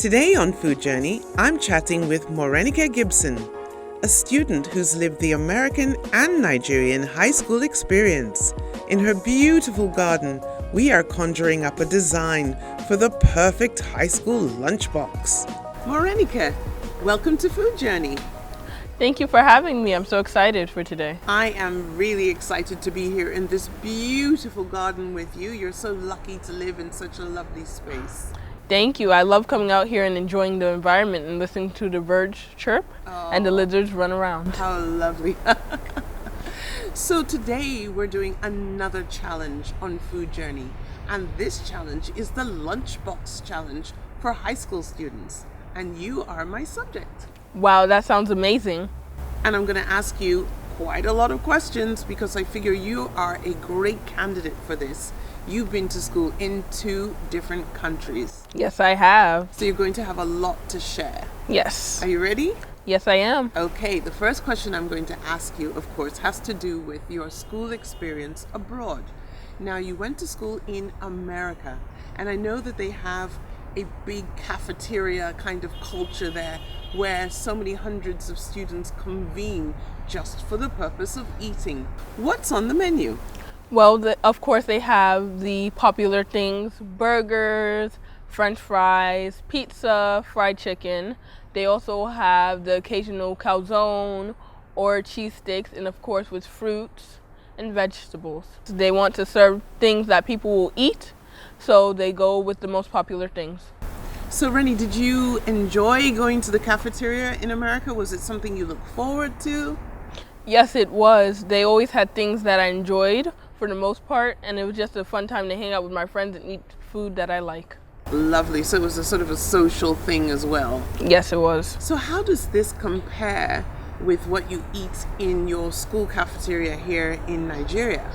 Today on Food Journey, I'm chatting with Morenica Gibson, a student who's lived the American and Nigerian high school experience. In her beautiful garden, we are conjuring up a design for the perfect high school lunchbox. Morenica, welcome to Food Journey. Thank you for having me. I'm so excited for today. I am really excited to be here in this beautiful garden with you. You're so lucky to live in such a lovely space. Thank you. I love coming out here and enjoying the environment and listening to the birds chirp and the lizards run around. How lovely. So today we're doing another challenge on Food Journey. And this challenge is the Lunchbox Challenge for high school students. And you are my subject. Wow, that sounds amazing. And I'm going to ask you quite a lot of questions because I figure you are a great candidate for this. You've been to school in 2 different countries. Yes, I have. So you're going to have a lot to share. Yes. Are you ready? Yes, I am. Okay, the first question I'm going to ask you, of course, has to do with your school experience abroad. Now, you went to school in America, and I know that they have a big cafeteria kind of culture there where so many hundreds of students convene just for the purpose of eating. What's on the menu? Well, of course, they have the popular things, burgers, French fries, pizza, fried chicken. They also have the occasional calzone or cheese sticks, and of course with fruits and vegetables. They want to serve things that people will eat, so they go with the most popular things. So Rennie, did you enjoy going to the cafeteria in America? Was it something you look forward to? Yes, it was. They always had things that I enjoyed for the most part, and it was just a fun time to hang out with my friends and eat food that I like. Lovely. So it was a sort of a social thing as well. Yes, it was. So how does this compare with what you eat in your school cafeteria here in Nigeria?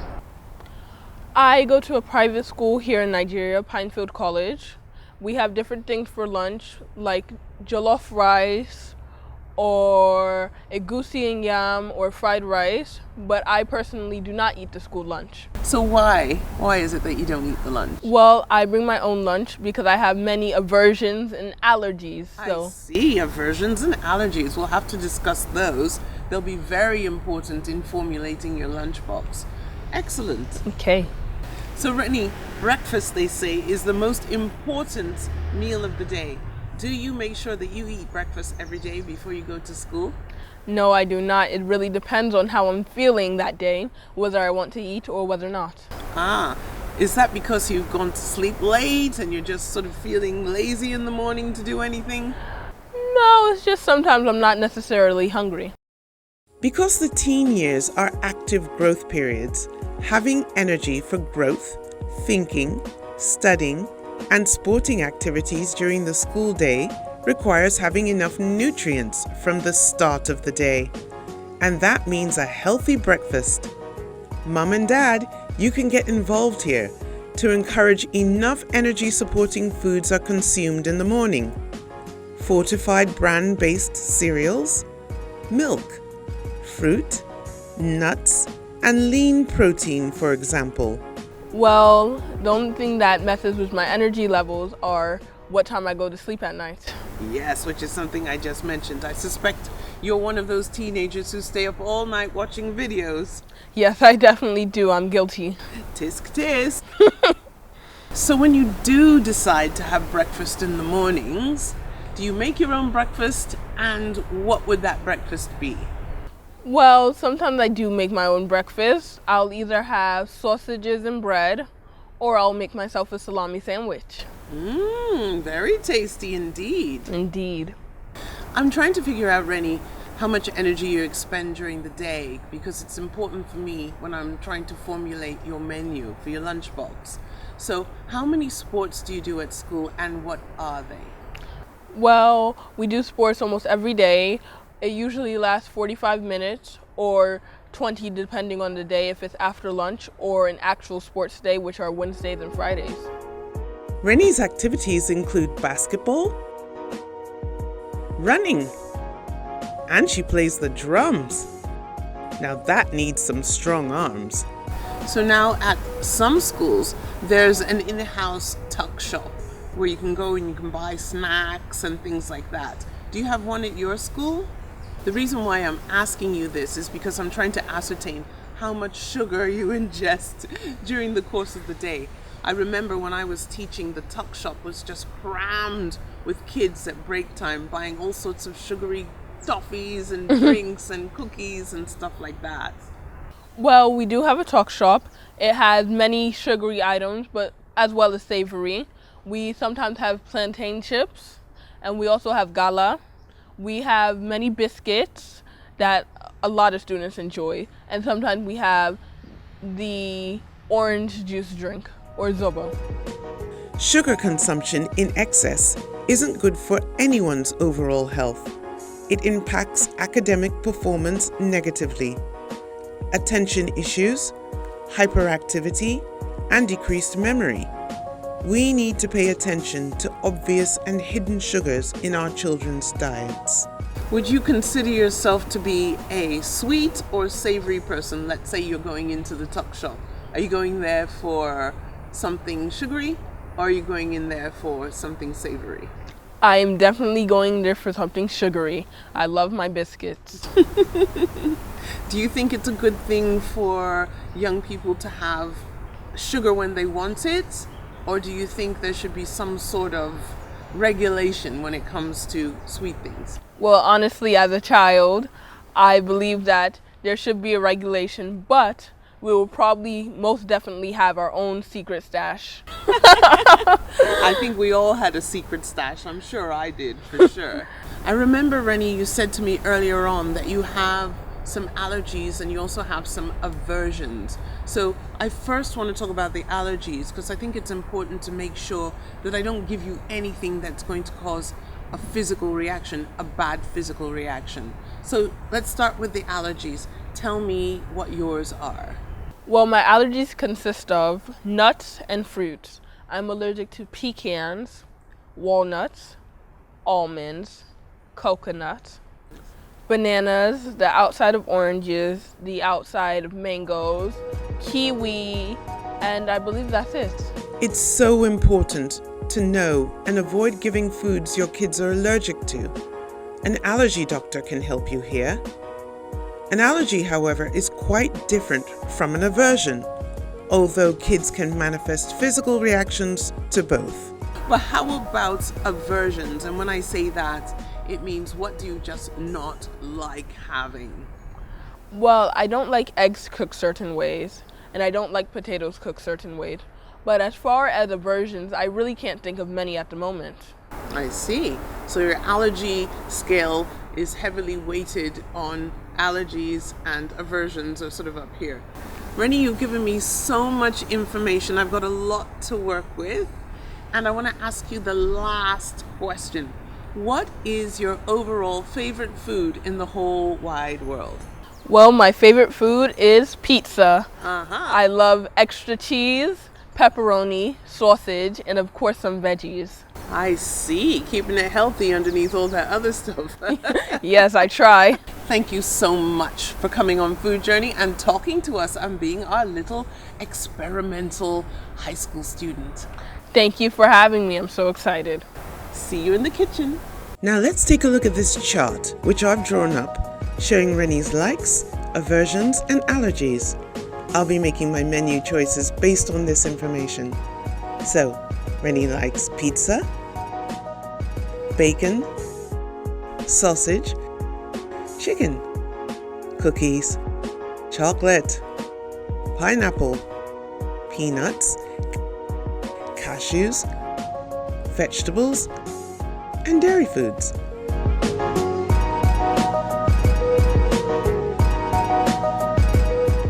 I go to a private school here in Nigeria, Pinefield College. We have different things for lunch, like jollof rice or egusi and yam or fried rice, but I personally do not eat the school lunch. So why? Why is it that you don't eat the lunch? Well, I bring my own lunch because I have many aversions and allergies. So. I see, aversions and allergies. We'll have to discuss those. They'll be very important in formulating your lunchbox. Excellent. Okay. So Rennie, breakfast, they say, is the most important meal of the day. Do you make sure that you eat breakfast every day before you go to school? No, I do not. It really depends on how I'm feeling that day, whether I want to eat or whether not. Is that because you've gone to sleep late and you're just sort of feeling lazy in the morning to do anything? No, it's just sometimes I'm not necessarily hungry. Because the teen years are active growth periods, having energy for growth, thinking, studying, and sporting activities during the school day requires having enough nutrients from the start of the day. And that means a healthy breakfast. Mum and Dad, you can get involved here to encourage enough energy-supporting foods are consumed in the morning. Fortified brand-based cereals, milk, fruit, nuts, and lean protein, for example. Well, the only thing that messes with my energy levels are what time I go to sleep at night. Yes, which is something I just mentioned. I suspect you're one of those teenagers who stay up all night watching videos. Yes, I definitely do. I'm guilty. Tisk tisk. So when you do decide to have breakfast in the mornings, do you make your own breakfast, and what would that breakfast be? Well, sometimes I do make my own breakfast. I'll either have sausages and bread, or I'll make myself a salami sandwich. Very tasty indeed. Indeed. I'm trying to figure out, Rennie, how much energy you expend during the day, because it's important for me when I'm trying to formulate your menu for your lunchbox. So how many sports do you do at school, and what are they? Well, we do sports almost every day. It usually lasts 45 minutes or 20 depending on the day, if it's after lunch or an actual sports day, which are Wednesdays and Fridays. Rennie's activities include basketball, running, and she plays the drums. Now that needs some strong arms. So now at some schools, there's an in-house tuck shop where you can go and you can buy snacks and things like that. Do you have one at your school? The reason why I'm asking you this is because I'm trying to ascertain how much sugar you ingest during the course of the day. I remember when I was teaching, the tuck shop was just crammed with kids at break time buying all sorts of sugary toffees and drinks and cookies and stuff like that. Well, we do have a tuck shop. It has many sugary items, but as well as savory. We sometimes have plantain chips, and we also have gala. We have many biscuits that a lot of students enjoy, and sometimes we have the orange juice drink, or zobo. Sugar consumption in excess isn't good for anyone's overall health. It impacts academic performance negatively. Attention issues, hyperactivity, and decreased memory. We need to pay attention to obvious and hidden sugars in our children's diets. Would you consider yourself to be a sweet or savory person? Let's say you're going into the tuck shop. Are you going there for something sugary, or are you going in there for something savory? I am definitely going there for something sugary. I love my biscuits. Do you think it's a good thing for young people to have sugar when they want it? Or do you think there should be some sort of regulation when it comes to sweet things? Well, honestly, as a child, I believe that there should be a regulation, but we will probably most definitely have our own secret stash. I think we all had a secret stash. I'm sure I did, for sure. I remember, Rennie, you said to me earlier on that you have some allergies and you also have some aversions. So I first want to talk about the allergies, because I think it's important to make sure that I don't give you anything that's going to cause a physical reaction, a bad physical reaction. So let's start with the allergies. Tell me what yours are. Well, my allergies consist of nuts and fruits. I'm allergic to pecans, walnuts, almonds, coconuts, bananas, the outside of oranges, the outside of mangoes, kiwi, and I believe that's it. It's so important to know and avoid giving foods your kids are allergic to. An allergy doctor can help you here. An allergy, however, is quite different from an aversion, although kids can manifest physical reactions to both. But how about aversions? And when I say that, it means what do you just not like having? Well, I don't like eggs cooked certain ways, and I don't like potatoes cooked certain ways. But as far as aversions, I really can't think of many at the moment. I see. So your allergy scale is heavily weighted on allergies, and aversions are sort of up here. Rennie, you've given me so much information. I've got a lot to work with. And I want to ask you the last question. What is your overall favorite food in the whole wide world? Well, my favorite food is pizza. Uh-huh. I love extra cheese, pepperoni, sausage, and of course some veggies. I see. Keeping it healthy underneath all that other stuff. Yes, I try. Thank you so much for coming on Food Journey and talking to us and being our little experimental high school student. Thank you for having me. I'm so excited. See you in the kitchen. Now let's take a look at this chart, which I've drawn up, showing Rennie's likes, aversions, and allergies. I'll be making my menu choices based on this information. So, Rennie likes pizza, bacon, sausage, chicken, cookies, chocolate, pineapple, peanuts, cashews, vegetables, and dairy foods.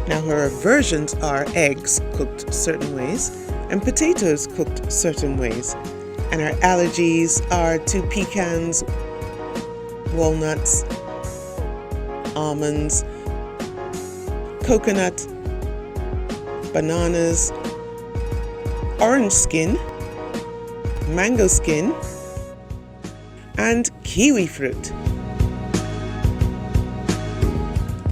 Now her aversions are eggs cooked certain ways and potatoes cooked certain ways. And her allergies are to pecans, walnuts, almonds, coconut, bananas, orange skin, mango skin, and kiwi fruit.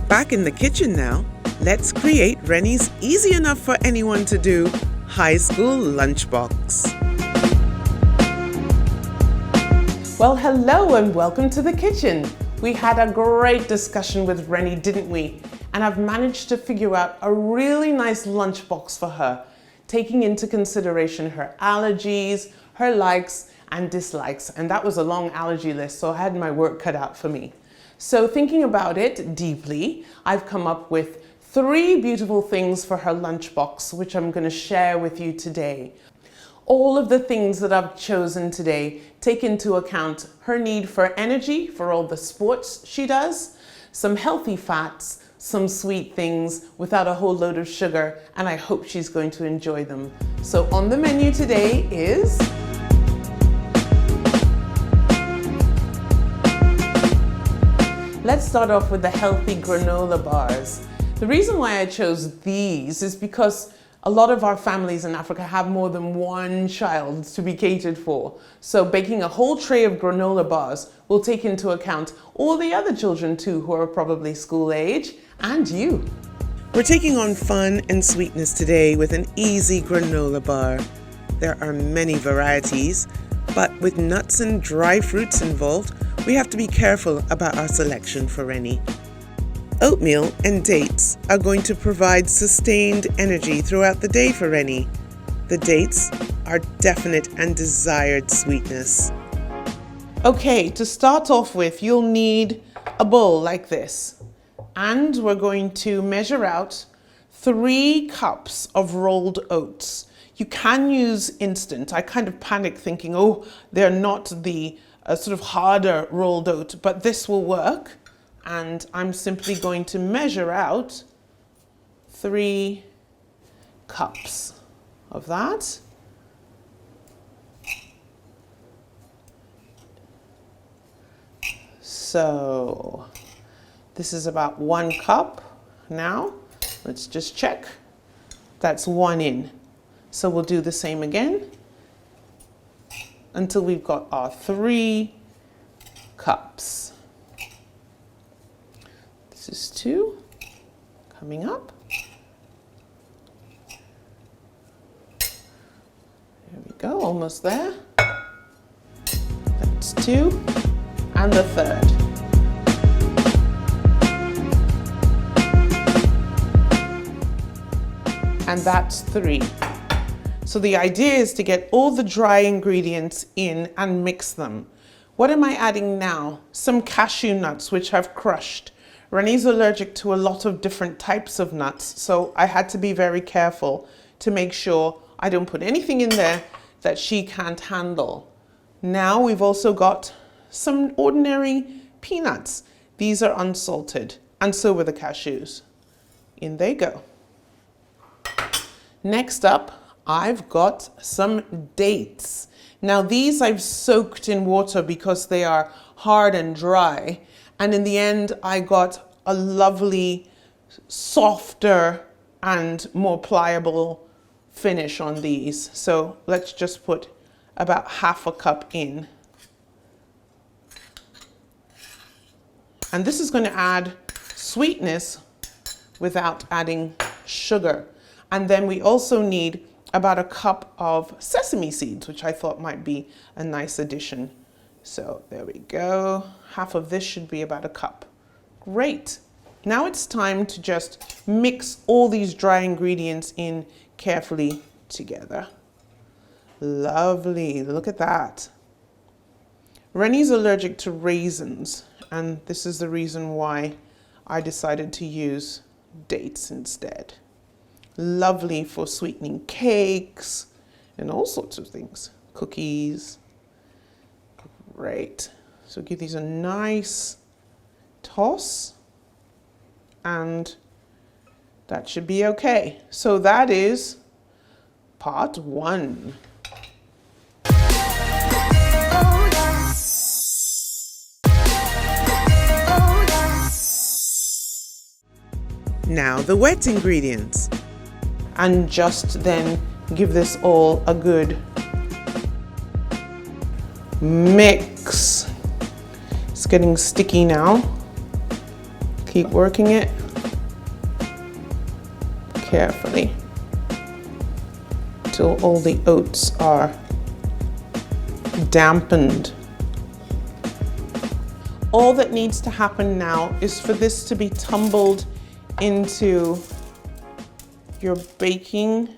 Back in the kitchen now, let's create Rennie's easy enough for anyone to do high school lunchbox. Well, hello and welcome to the kitchen. We had a great discussion with Rennie, didn't we? And I've managed to figure out a really nice lunchbox for her, taking into consideration her allergies, her likes and dislikes. And that was a long allergy list, so I had my work cut out for me. So thinking about it deeply, I've come up with 3 beautiful things for her lunchbox, which I'm going to share with you today. All of the things that I've chosen today take into account her need for energy for all the sports she does, some healthy fats, some sweet things without a whole load of sugar, and I hope she's going to enjoy them. So on the menu today is let's start off with the healthy granola bars. The reason why I chose these is because a lot of our families in Africa have more than one child to be catered for. So baking a whole tray of granola bars will take into account all the other children too who are probably school age, and you. We're taking on fun and sweetness today with an easy granola bar. There are many varieties, but with nuts and dry fruits involved, we have to be careful about our selection for Rennie. Oatmeal and dates are going to provide sustained energy throughout the day for Rennie. The dates are definite and desired sweetness. Okay, to start off with, you'll need a bowl like this. And we're going to measure out 3 cups of rolled oats. You can use instant. I kind of panicked thinking, oh, they're not the sort of harder rolled oat, but this will work. And I'm simply going to measure out 3 cups of that. So this is about 1 cup now. Let's just check. That's 1 in. So we'll do the same again until we've got our 3 cups. This is 2 coming up. There we go, almost there. That's 2 and the 3rd. And that's 3. So the idea is to get all the dry ingredients in and mix them. What am I adding now? Some cashew nuts, which I've crushed. Rennie's allergic to a lot of different types of nuts, so I had to be very careful to make sure I don't put anything in there that she can't handle. Now we've also got some ordinary peanuts. These are unsalted, and so were the cashews. In they go. Next up, I've got some dates. Now these I've soaked in water because they are hard and dry. And in the end, I got a lovely, softer and more pliable finish on these. So let's just put about half a cup in. And this is going to add sweetness without adding sugar. And then we also need about a cup of sesame seeds, which I thought might be a nice addition. So there we go. Half of this should be about a cup. Great. Now it's time to just mix all these dry ingredients in carefully together. Lovely. Look at that. Rennie's allergic to raisins, and this is the reason why I decided to use dates instead. Lovely for sweetening cakes and all sorts of things. Cookies. Great. So give these a nice toss and that should be okay. So that is part 1. Now the wet ingredients. And just then give this all a good mix. It's getting sticky now. Keep working it carefully till all the oats are dampened. All that needs to happen now is for this to be tumbled into your baking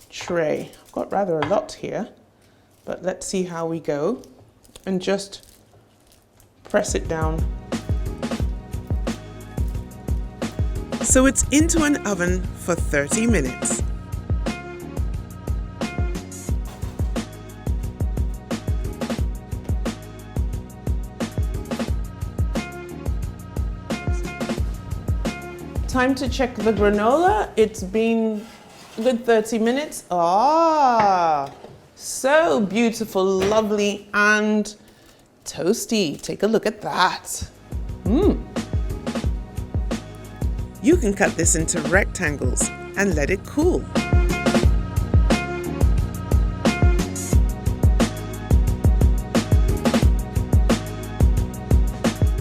tray. I've got rather a lot here, but let's see how we go. And just press it down. So it's into an oven for 30 minutes. Time to check the granola. It's been a good 30 minutes. Ah, so beautiful, lovely, and toasty. Take a look at that. You can cut this into rectangles and let it cool.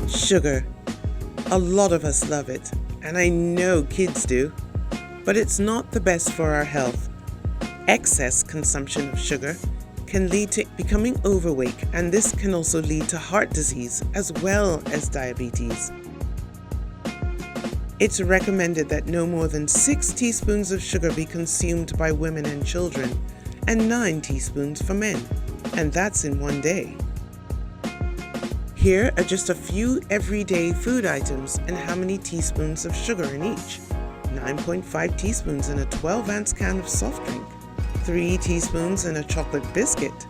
Sugar. A lot of us love it, and I know kids do, but it's not the best for our health. Excess consumption of sugar can lead to becoming overweight, and this can also lead to heart disease as well as diabetes. It's recommended that no more than 6 teaspoons of sugar be consumed by women and children, and 9 teaspoons for men, and that's in one day. Here are just a few everyday food items and how many teaspoons of sugar in each. 9.5 teaspoons in a 12-ounce can of soft drink, 3 teaspoons in a chocolate biscuit,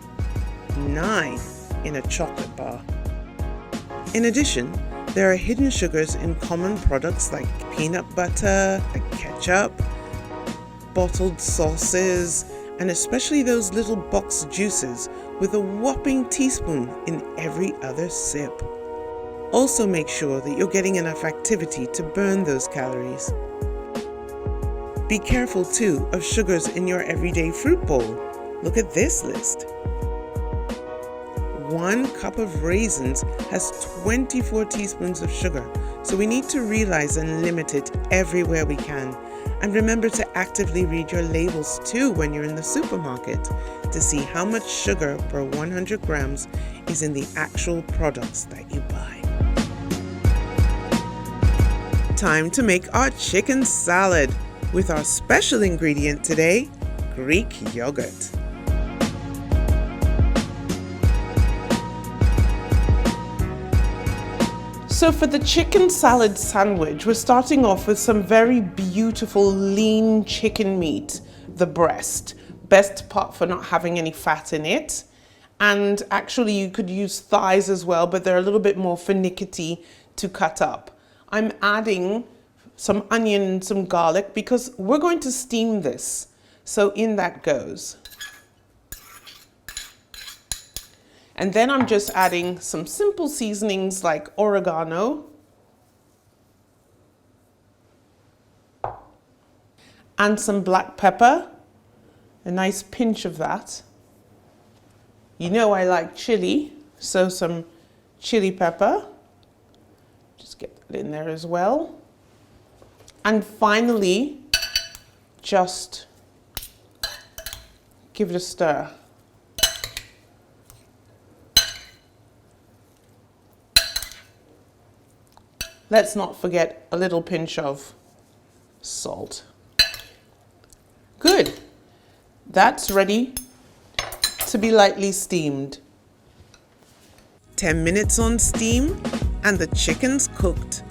9 in a chocolate bar. In addition, there are hidden sugars in common products like peanut butter, ketchup, bottled sauces, and especially those little box juices with a whopping teaspoon in every other sip. Also make sure that you're getting enough activity to burn those calories. Be careful too of sugars in your everyday fruit bowl. Look at this list. 1 cup of raisins has 24 teaspoons of sugar, so we need to realize and limit it everywhere we can. And remember to actively read your labels too when you're in the supermarket to see how much sugar per 100 grams is in the actual products that you buy. Time to make our chicken salad with our special ingredient today, Greek yogurt. So for the chicken salad sandwich, we're starting off with some very beautiful lean chicken meat, the breast. Best part for not having any fat in it. And actually you could use thighs as well, but they're a little bit more finicky to cut up. I'm adding some onion, some garlic, because we're going to steam this. So in that goes. And then I'm just adding some simple seasonings like oregano and some black pepper, a nice pinch of that. You know I like chili, so some chili pepper. Just get that in there as well. And finally, just give it a stir. Let's not forget a little pinch of salt. Good. That's ready to be lightly steamed. 10 minutes on steam and the chicken's cooked.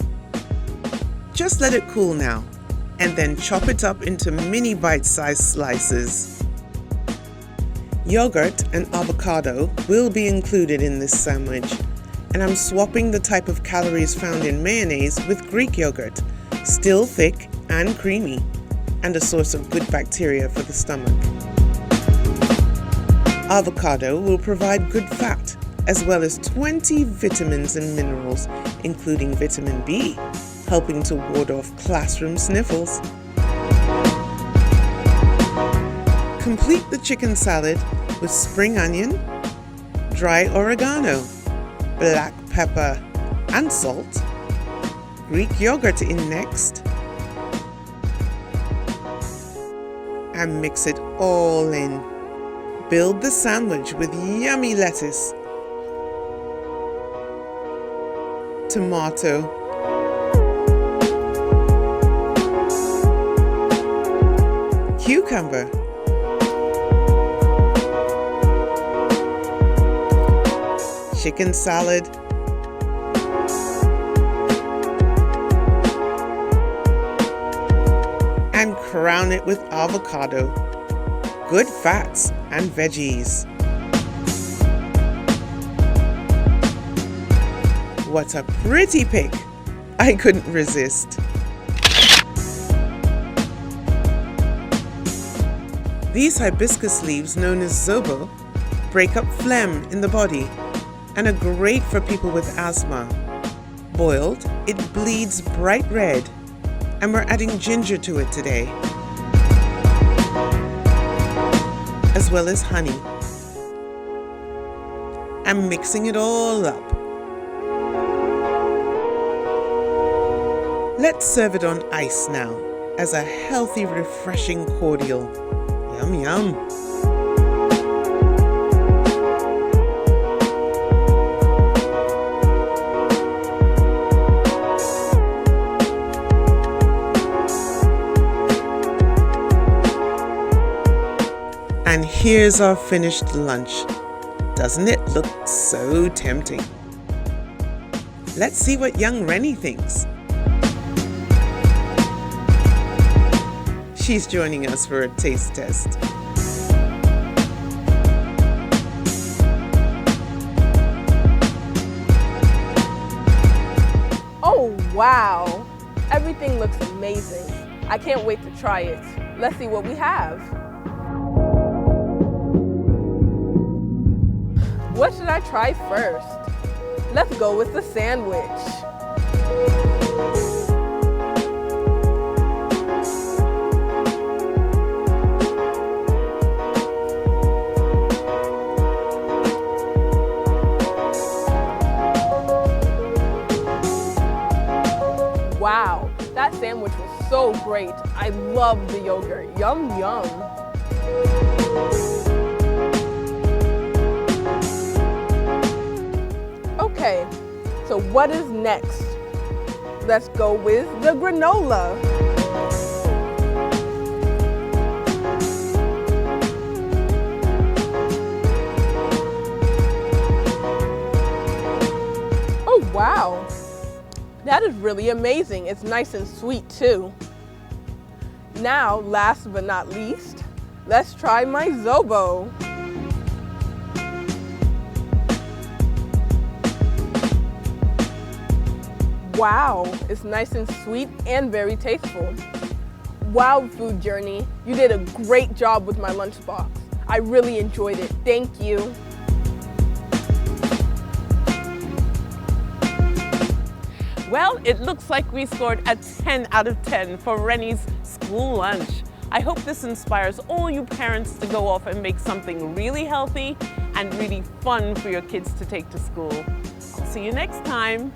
Just let it cool now and then chop it up into mini bite-sized slices. Yogurt and avocado will be included in this sandwich. And I'm swapping the type of calories found in mayonnaise with Greek yogurt, still thick and creamy, and a source of good bacteria for the stomach. Avocado will provide good fat, as well as 20 vitamins and minerals, including vitamin B, helping to ward off classroom sniffles. Complete the chicken salad with spring onion, dry oregano, black pepper and salt, Greek yogurt in next, and mix it all in. Build the sandwich with yummy lettuce. tomato, cucumber, chicken salad, and crown it with avocado, good fats and veggies. What a pretty pic! I couldn't resist. These hibiscus leaves, known as zobo, break up phlegm in the body and are great for people with asthma. Boiled, it bleeds bright red, and we're adding ginger to it today, as well as honey, and mixing it all up. Let's serve it on ice now as a healthy, refreshing cordial. Yum, yum. And here's our finished lunch. Doesn't it look so tempting? Let's see what young Rennie thinks. She's joining us for a taste test. Oh, wow! Everything looks amazing. I can't wait to try it. Let's see what we have. What should I try first? Let's go with the sandwich. Wow, that sandwich was so great. I love the yogurt. Yum, yum. Okay, so what is next? Let's go with the granola. Oh, wow. That is really amazing. It's nice and sweet too. Now, last but not least, let's try my zobo. Wow, it's nice and sweet and very tasteful. Wow, Food Journey, you did a great job with my lunchbox. I really enjoyed it. Thank you. Well, it looks like we scored a 10 out of 10 for Rennie's school lunch. I hope this inspires all you parents to go off and make something really healthy and really fun for your kids to take to school. I'll see you next time.